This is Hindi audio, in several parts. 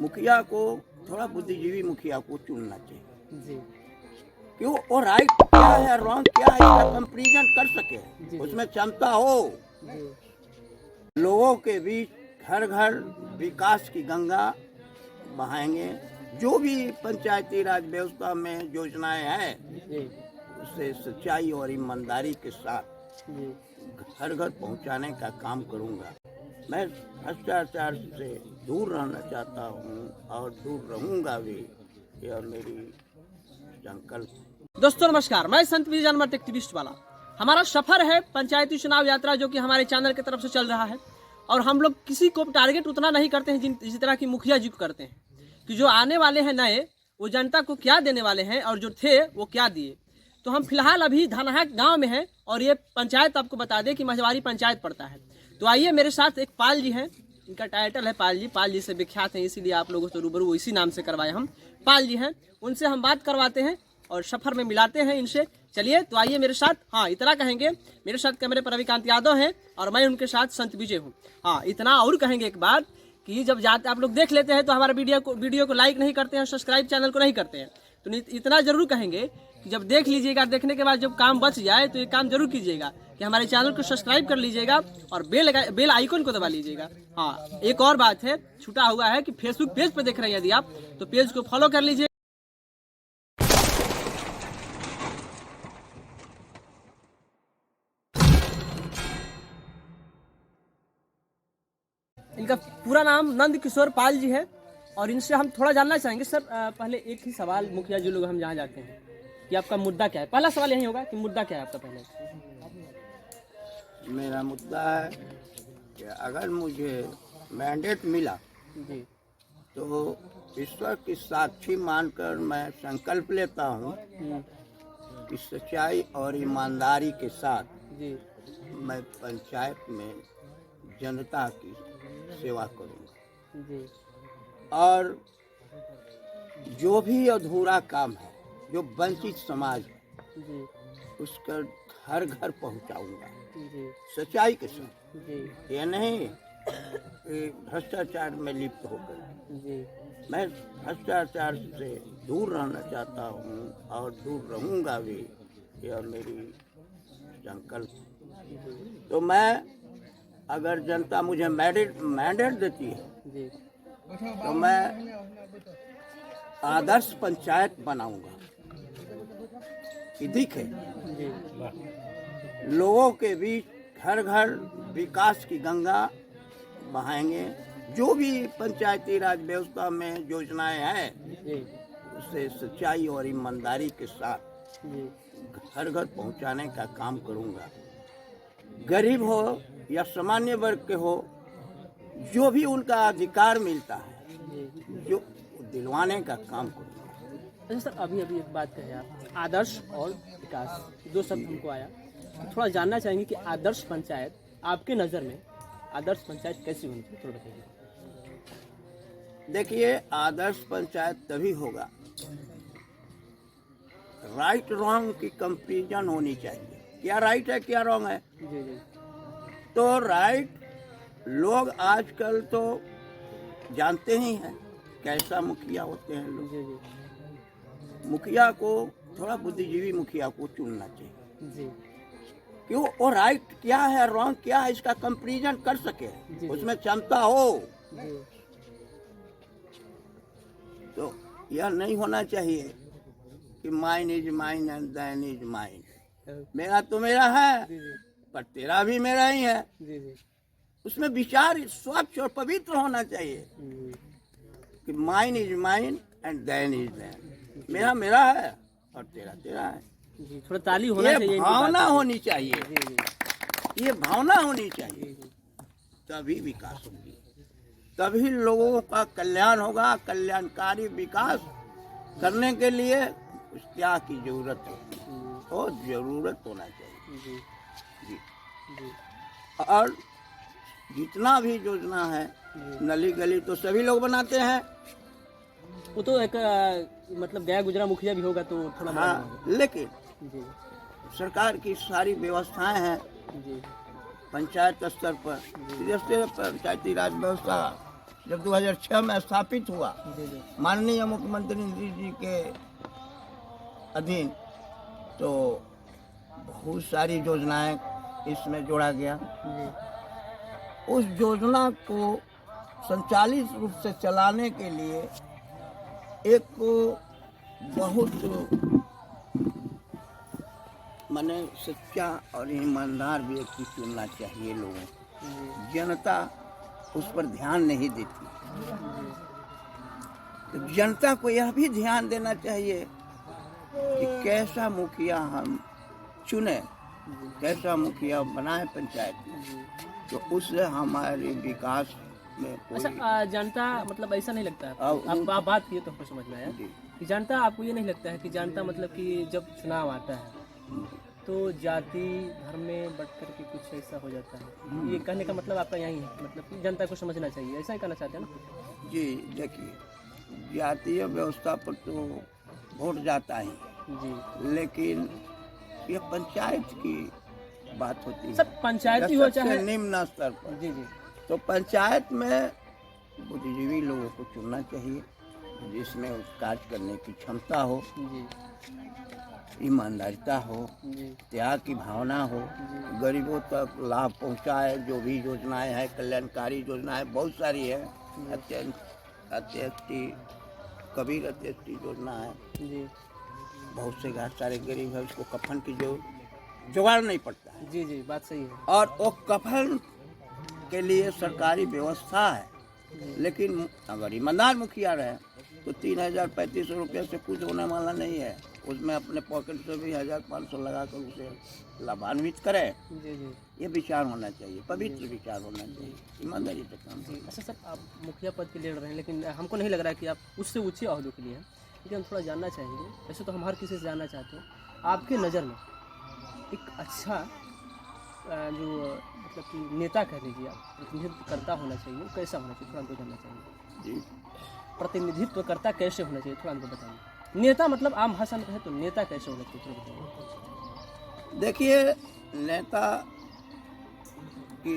मुखिया को थोड़ा बुद्धिजीवी मुखिया को चुनना चाहिए जी क्यों वो राइट क्या है रॉन्ग क्या है इसका कंपेरिजन कर सके, उसमें क्षमता हो। जी लोगों के बीच घर घर विकास की गंगा बहाएंगे। जो भी पंचायती राज व्यवस्था में योजनाएं हैं जी उसे सच्चाई और ईमानदारी के साथ जी घर घर पहुंचाने का काम करूंगा। मैं भ्रष्टाचार से दूर रहना चाहता हूं और दूर रहूंगा भी, यह मेरी संकल्प। दोस्तों नमस्कार, मैं संत विजय जानवर एक्टिविस्ट वाला। हमारा सफर है पंचायती चुनाव यात्रा, जो कि हमारे चैनल की तरफ से चल रहा है। और हम लोग किसी को टारगेट उतना नहीं करते हैं जिस तरह की मुखिया जी को करते हैं, कि जो आने वाले हैं नए, वो जनता को क्या देने वाले हैं और जो थे वो क्या दिए। तो हम फिलहाल अभी धनहा गांव में हैं और ये पंचायत आपको बता दें कि मझवारी पंचायत पड़ता है। तो आइए, मेरे साथ एक पाल जी हैं, इनका टाइटल है पाल जी। पाल जी से विख्यात हैं, इसीलिए आप लोगों से रूबरू इसी नाम से करवाए हम। पाल जी हैं, उनसे हम बात करवाते हैं और सफर में मिलाते हैं इनसे। चलिए, तो आइए मेरे साथ। हाँ, इतना कहेंगे, मेरे साथ कैमरे पर रविकांत यादव हैं और मैं उनके साथ संत विजय हूँ। हाँ, इतना और कहेंगे एक बात कि जब जाते आप लोग देख लेते हैं तो हमारे वीडियो को लाइक नहीं करते हैं, सब्सक्राइब चैनल को नहीं करते हैं। तो इतना जरूर कहेंगे कि जब देख लीजिएगा, देखने के बाद जब काम बच जाए तो ये काम जरूर कीजिएगा कि हमारे चैनल को सब्सक्राइब कर लीजिएगा और बेल आइकन को दबा लीजिएगा। हाँ, एक और बात है, छूटा हुआ है कि फेसबुक पेज पर देख रहे हैं यदि आप, तो पेज को फॉलो कर लीजिए। इनका पूरा नाम नंद किशोर पाल जी है और इनसे हम थोड़ा जानना चाहेंगे। सर, पहले एक ही सवाल मुखिया जी लोग हम जहाँ जाते हैं कि आपका मुद्दा क्या है। पहला सवाल यही होगा कि मुद्दा क्या है आपका। पहले मेरा मुद्दा है कि अगर मुझे मैंडेट मिला जी तो ईश्वर की साक्षी मानकर मैं संकल्प लेता हूँ कि सच्चाई और ईमानदारी के साथ जी मैं पंचायत में जनता की सेवा करूँगा जी और जो भी अधूरा काम है, जो वंचित समाज है, जी उसका घर घर पहुँचाऊँगा जी सच्चाई के साथ। जी ये नहीं कि भ्रष्टाचार में लिप्त होकर। जी मैं भ्रष्टाचार से दूर रहना चाहता हूँ और दूर रहूँगा भी, यह मेरी संकल्प। तो मैं, अगर जनता मुझे मैंडेट देती है जी तो मैं आदर्श पंचायत बनाऊंगा कि दिखे जी लोगों के बीच घर घर विकास की गंगा बहाएंगे। जो भी पंचायती राज व्यवस्था में योजनाएं हैं जी उसे सच्चाई और ईमानदारी के साथ जी घर घर पहुंचाने का काम करूंगा। गरीब हो या सामान्य वर्ग के हो, जो भी उनका अधिकार मिलता है जो दिलवाने का काम करूंगा। अच्छा सर, अभी एक बात कहें आप, आदर्श और विकास, दो शब्द हमको आया, तो थोड़ा जानना चाहेंगे कि आदर्श पंचायत आपके नज़र में आदर्श पंचायत कैसी होनी चाहिए, थोड़ा बताइए। देखिए, आदर्श पंचायत तभी होगा, राइट रॉन्ग की कंपेरिजन होनी चाहिए। क्या राइट है क्या रॉन्ग है। जी जी तो राइट लोग आजकल तो जानते ही हैं कैसा मुखिया होते हैं लोग। जी जी मुखिया को थोड़ा बुद्धिजीवी मुखिया को चुनना चाहिए जी क्यों वो राइट क्या है रॉन्ग क्या है इसका कंपेरिजन कर सके, उसमें क्षमता हो। जी तो यह नहीं होना चाहिए कि mine is mine and then is mine. मेरा तो मेरा है जी जी पर तेरा भी मेरा ही है। जी जी उसमें विचार स्वच्छ और पवित्र होना चाहिए कि mine is mine and then is then. मेरा मेरा है और तेरा तेरा है। जी, थोड़ा ताली होना चाहिए, ये इनकी भावना बात। होनी चाहिए, जी जी ये भावना होनी चाहिए, तभी विकास होगी, तभी लोगों का कल्याण होगा। कल्याणकारी विकास करने के लिए कुछ त्याग की जरूरत है, बहुत जरूरत होना चाहिए। जी जी जी और जितना भी योजना है, नली गली तो सभी लोग बनाते हैं। वो तो एक मतलब गया गुजरा मुखिया भी होगा तो थोड़ा हाँ, लेकिन जी सरकार की सारी व्यवस्थाएं हैं जी पंचायत स्तर पर, जैसे पंचायती राज व्यवस्था जब 2006 में स्थापित हुआ जी जी माननीय मुख्यमंत्री जी के अधीन, तो बहुत सारी योजनाएं इसमें जोड़ा गया। जी उस योजना को संचालित रूप से चलाने के लिए एक बहुत माने सच्चा और ईमानदार व्यक्ति चुनना चाहिए लोगों को। जनता उस पर ध्यान नहीं देती, तो जनता को यह भी ध्यान देना चाहिए कि कैसा मुखिया हम चुने, कैसा मुखिया बनाए पंचायत में, तो उससे हमारे विकास में कोई अच्छा जनता मतलब ऐसा नहीं लगता है आप बात किए तो हमको समझ में आया कि जनता आपको ये नहीं लगता है कि जनता मतलब कि जब चुनाव आता है तो जाति धर्म में बढ़ कर के कुछ ऐसा हो जाता है। ये कहने का मतलब आपका यही है, मतलब कि जनता को समझना चाहिए, ऐसा ही कहना चाहते हैं ना? जी देखिए, जातीय व्यवस्था पर तो वोट जाता है जी, लेकिन ये पंचायत की बात होती है, सब पंचायती हो चाहे निम्न स्तर पर। जी जी तो पंचायत में बुद्धिजीवी लोगों को चुनना चाहिए जिसमें कार्य करने की क्षमता हो, जी ईमानदारिता हो, जी त्याग की भावना हो, गरीबों तक लाभ पहुंचाए। जो भी योजनाएं हैं, कल्याणकारी योजनाएं बहुत सारी है, अत्यष्टि कबीर अत्यष्टि योजना है। जी बहुत से घर सारे गरीब है, उसको कफन की जुगाड़ नहीं पड़ता है, जी जी बात सही है। और वो कफन के लिए सरकारी व्यवस्था है। लेकिन अगर ईमानदार मुखिया रहे तो 3,000-3,500 रुपये से कुछ होने वाला नहीं है। उसमें अपने पॉकेट से भी 1,500 लगा कर उसे लाभान्वित करें, जी जी ये विचार होना चाहिए, पवित्र विचार होना चाहिए, ईमानदारी से काम जी। करना। अच्छा सर, आप मुखिया पद के लिए लड़ रहे हैं, लेकिन हमको नहीं लग रहा है कि आप उससे ऊंचे अहदों के लिए हैं, लेकिन हम थोड़ा जानना चाहेंगे। वैसे तो हम हर किसी से जानना चाहते हैं, आपके नज़र में एक अच्छा जो मतलब कि नेता कह लीजिए, आप प्रतिनिधित्वकर्ता होना चाहिए, वो कैसा होना चाहिए, थोड़ा हमको जानना चाहिए। जी प्रतिनिधित्वकर्ता कैसे होना चाहिए, थोड़ा हमको बताइए। नेता मतलब आम भाषा में कहे तो नेता कैसे होना चाहिए, थोड़ा बताइए। देखिए, नेता की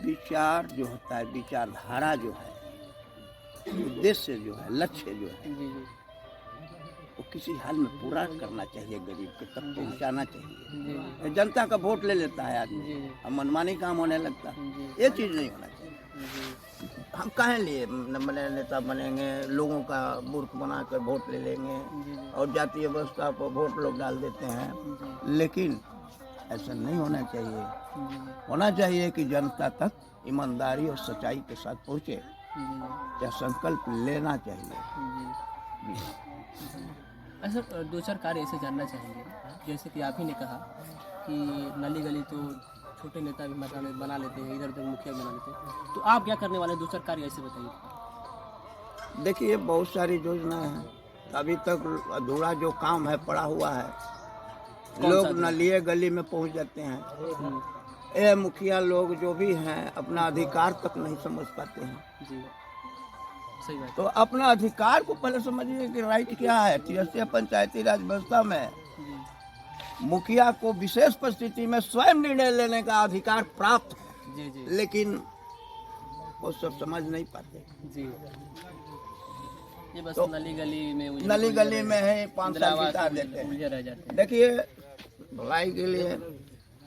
विचार जो होता है, विचारधारा जो है, उद्देश्य जो है, लक्ष्य जो है, जी जी वो किसी हाल में पूरा करना चाहिए, गरीब के तक पहुँचाना चाहिए। जी जनता का वोट ले लेता है आदमी, जी अब मनमानी काम होने लगता है, जी ये चीज़ नहीं होना चाहिए। जी हम काहे लिए बने नेता बनेंगे, लोगों का मूर्ख बनाकर वोट ले लेंगे जी और जातीय व्यवस्था पर वोट लोग डाल देते हैं। लेकिन ऐसा नहीं होना चाहिए। होना चाहिए कि जनता तक ईमानदारी और सच्चाई के साथ पहुँचे, या संकल्प लेना चाहिए। अच्छा, दो चार कार्य ऐसे जानना चाहेंगे, जैसे कि आप ही ने कहा कि नली गली तो छोटे नेता भी बना लेते हैं, इधर उधर मुखिया बना लेते हैं, तो आप क्या करने वाले हैं? दो चार कार्य ऐसे बताइए। देखिए, बहुत सारी योजनाएं हैं, अभी तक अधूरा जो काम है पड़ा हुआ है। लोग नलिए गली में पहुंच जाते हैं, ये मुखिया लोग जो भी हैं अपना अधिकार तक नहीं समझ पाते हैं। जी सही बात। तो अपना अधिकार को पहले समझिए कि राइट क्या है। त्रिस्तरीय पंचायती राज व्यवस्था में जी मुखिया को विशेष परिस्थिति में स्वयं निर्णय लेने का अधिकार प्राप्त है, जी जी लेकिन वो सब समझ नहीं पाते। जी, ये बस तो नली गली में नली गली में है 5 साल बिता देते हैं। उलझे रह जाते हैं। देखिए, भलाई के लिए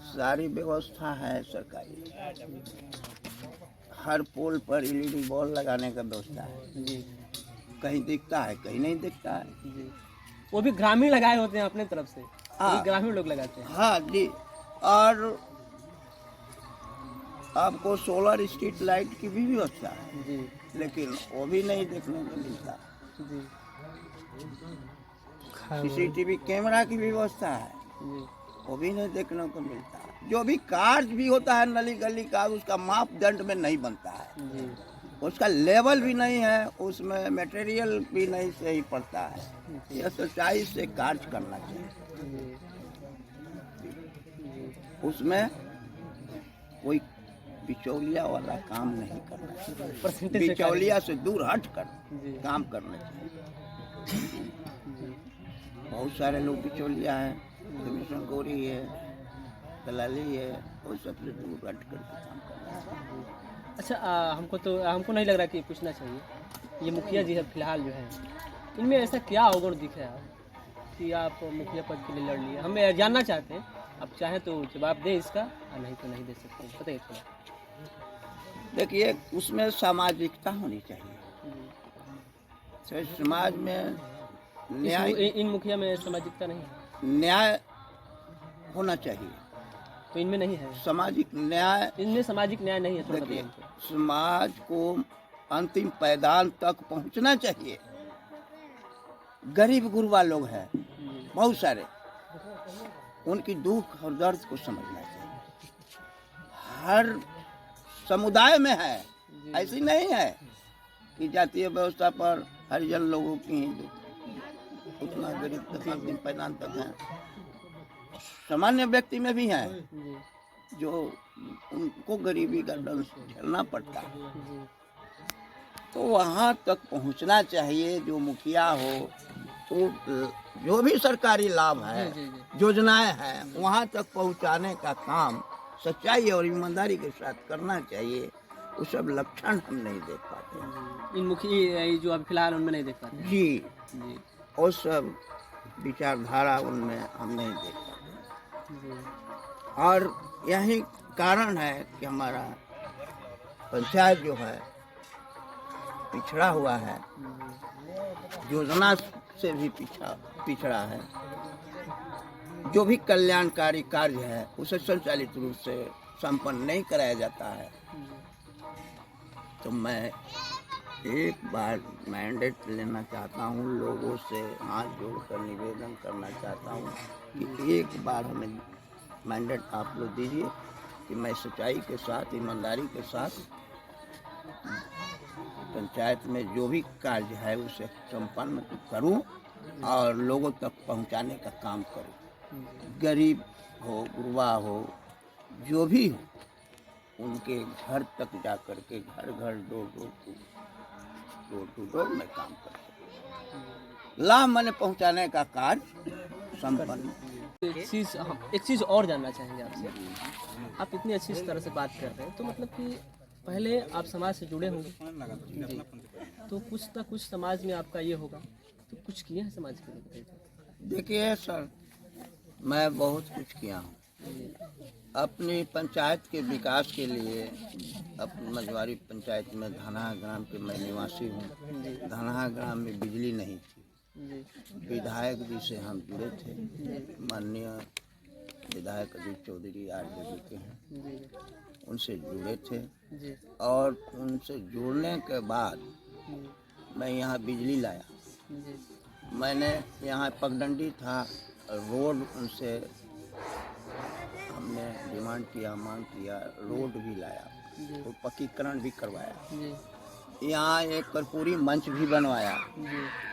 सारी व्यवस्था है सरकारी, हर पोल पर एलईडी बॉल लगाने का व्यवस्था है। जी कहीं दिखता है, कहीं नहीं दिखता है। जी, वो भी ग्रामीण लगाए होते हैं अपने तरफ से, हाँ। ग्रामीण लोग लगाते हैं। हाँ जी, और आपको सोलर स्ट्रीट लाइट की भी व्यवस्था है, जी लेकिन वो भी नहीं देखने को मिलता। जी सीसीटीवी कैमरा की भी व्यवस्था है, जी वो भी नहीं देखने को मिलता। जो भी कार्य भी होता है नली गली का, उसका मापदंड में नहीं बनता है, जी उसका लेवल भी नहीं है, उसमें मटेरियल भी नहीं सही पड़ता है। यह सच्चाई से कार्य करना चाहिए, उसमें कोई बिचौलिया वाला काम नहीं करना चाहिए, बिचौलिया से दूर हट कर काम करना चाहिए। बहुत सारे लोग बिचौलिया हैं, कमीशन गोरी है, दलाली है, वो सबसे दूर हट कर काम करना चाहिए। अच्छा हमको नहीं लग रहा कि पूछना चाहिए, ये मुखिया जी है फिलहाल जो है, इनमें ऐसा क्या अवगुण दिख रहा है कि आप मुखिया पद के लिए लड़ लिए? हम जानना चाहते हैं, आप चाहें तो जवाब दें इसका, और नहीं तो नहीं दे सकते, बताइए थोड़ा। देखिए, उसमें सामाजिकता होनी चाहिए। तो समाज में न्याय इन मुखिया में सामाजिकता नहीं है, न्याय होना चाहिए। तो इनमें नहीं है, सामाजिक न्याय, इनमें सामाजिक न्याय नहीं है, थोड़ा देखिए, बताइए हमको। समाज को अंतिम पायदान तक पहुंचना चाहिए। गरीब गुरबा लोग हैं बहुत सारे, उनकी दुख और दर्द को समझना चाहिए। हर समुदाय में है, ऐसी नहीं है कि जातीय व्यवस्था पर हरिजन लोगों की ही दुख, उतना गरीब तक अंतिम पायदान तक है। सामान्य व्यक्ति में भी हैं जी, जो उनको गरीबी का दंश झेलना पड़ता है। जी, तो वहाँ तक पहुँचना चाहिए। जो मुखिया हो, तो जो भी सरकारी लाभ है, जी, जी, योजनाएं हैं, वहाँ तक पहुँचाने का काम सच्चाई और ईमानदारी के साथ करना चाहिए। वो सब लक्षण हम नहीं देख पाते। इन मुखिया जो अभी फिलहाल उनमें नहीं देख पाते। जी, जी, और सब विचारधारा उनमें हम नहीं देख पाते। जी, और यही कारण है कि हमारा पंचायत जो है पिछड़ा हुआ है, योजना से भी पिछड़ा है। जो भी कल्याणकारी कार्य है उसे संचालित रूप से संपन्न नहीं कराया जाता है। तो मैं एक बार मैंडेट लेना चाहता हूँ, लोगों से हाथ जोड़कर निवेदन करना चाहता हूँ कि एक बार हमें मैंडेट आप लोग दीजिए कि मैं सच्चाई के साथ, ईमानदारी के साथ पंचायत में जो भी कार्य है उसे संपन्न करूं और लोगों तक पहुंचाने का काम करूं। गरीब हो, गुरबा हो, जो भी हो, उनके घर तक जा कर के घर घर डोर टू डोर में काम कर सकूं। लाभ मैंने पहुंचाने का कार्य संपन्न। एक चीज़ और जानना चाहेंगे आपसे। आप इतनी अच्छी तरह से बात कर रहे हैं, तो मतलब कि पहले आप समाज से जुड़े होंगे जी, तो कुछ ना कुछ समाज में आपका ये होगा, तो कुछ किए हैं समाज के लिए, बताइए। देखिए सर, मैं बहुत कुछ किया हूँ अपनी पंचायत के विकास के लिए। अपनी मझवारी पंचायत में धनहा ग्राम के मैं निवासी हूँ। धनहा ग्राम में बिजली नहीं थी। विधायक जी से हम जुड़े थे, माननीय विधायक अजीत चौधरी आरजेडी के हैं, उनसे जुड़े थे। और उनसे जुड़ने के बाद मैं यहाँ बिजली लाया। मैंने यहाँ पगडंडी था, रोड उनसे हमने डिमांड किया, मांग किया, रोड भी लाया, तो पक्कीकरण भी करवाया। यहाँ एक कर्पूरी मंच भी बनवाया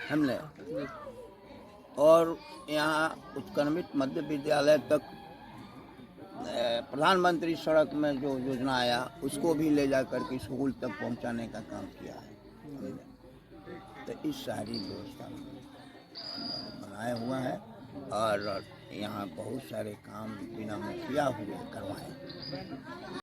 हमने। और यहाँ उत्क्रमित मध्य विद्यालय तक प्रधानमंत्री सड़क में जो योजना आया उसको भी ले जा कर के स्कूल तक पहुंचाने का काम किया है। तो इस सारी व्यवस्था बनाया हुआ है और यहाँ बहुत सारे काम बिना मुखिया हुए करवाए।